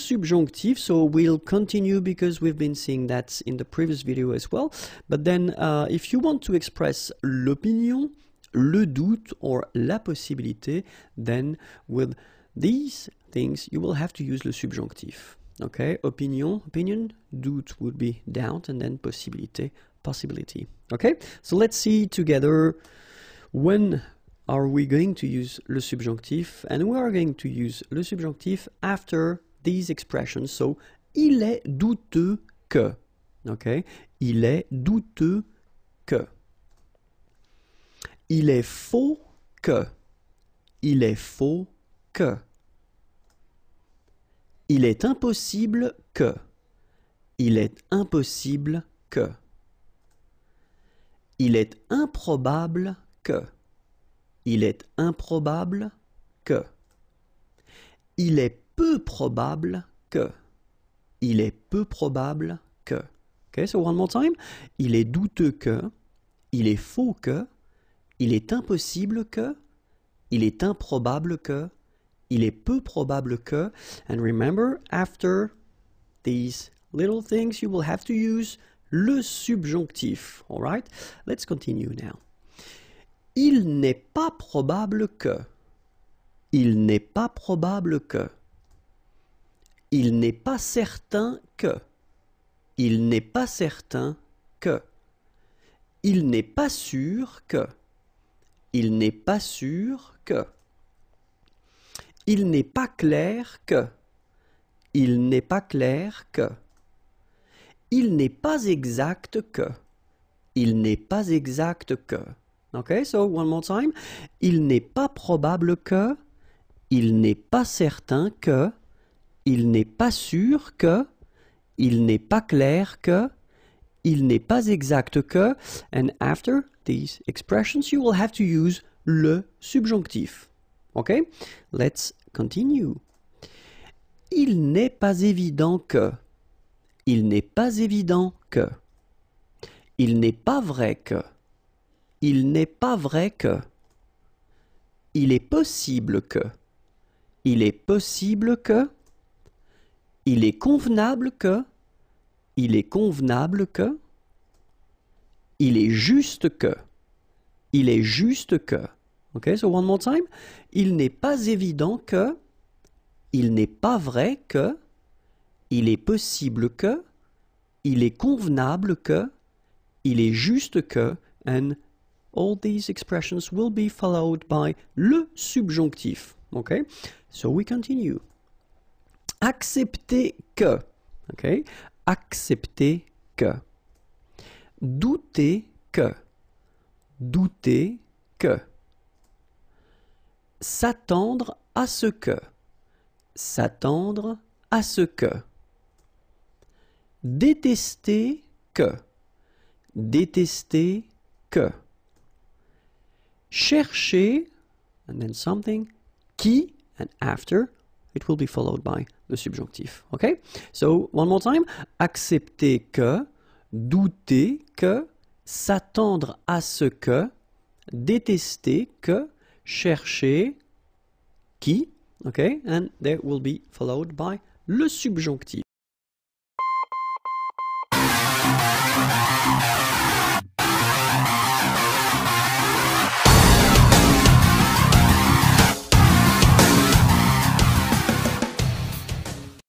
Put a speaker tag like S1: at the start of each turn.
S1: subjonctif, so we'll continue because we've been seeing that in the previous video as well. But then if you want to express l'opinion, le doute, or la possibilité, then with these things you will have to use le subjonctif. Okay, opinion, doute would be doubt, and then possibilité, possibility. Okay, so let's see together when are we going to use le subjonctif, and we are going to use le subjonctif after these expressions. So, il est douteux que. Okay, il est douteux que. Il est faux que. Il est faux que. Il est impossible que. Il est impossible que. Il est improbable que. Il est improbable que. Il est peu probable que. Il est peu probable que. Okay, so one more time. Il est douteux que. Il est faux que. Il est impossible que. Il est improbable que. Il est peu probable que. And remember, after these little things, you will have to use le subjonctif. All right? Let's continue now. Il n'est pas probable que. Il n'est pas probable que. Il n'est pas certain que. Il n'est pas certain que. Il n'est pas sûr que. Il n'est pas sûr que. Il n'est pas clair que. Il n'est pas clair que. Il n'est pas exact que. Il n'est pas exact que. Okay, so one more time. Il n'est pas probable que. Il n'est pas certain que. Il n'est pas sûr que. Il n'est pas clair que. Il n'est pas exact que. And after these expressions, you will have to use le subjonctif. Okay? Let's continue. Il n'est pas évident que. Il n'est pas évident que. Il n'est pas vrai que. Il n'est pas vrai que. Il est possible que. Il est possible que. Il est convenable que. Il est convenable que. Il est juste que. Il est juste que. Okay, so one more time. Il n'est pas évident que. Il n'est pas vrai que. Il est possible que. Il est convenable que. Il est juste que. And all these expressions will be followed by le subjonctif. Okay, so we continue. Accepter que. Okay, accepter que. Douter que. Douter que. S'attendre à ce que. S'attendre à ce que. Détester que. Détester que. Chercher, and then something, qui, and after, it will be followed by the subjonctif. Okay? So, one more time. Accepter que, douter que, s'attendre à ce que, détester que, chercher qui, okay? And there will be followed by le subjonctif.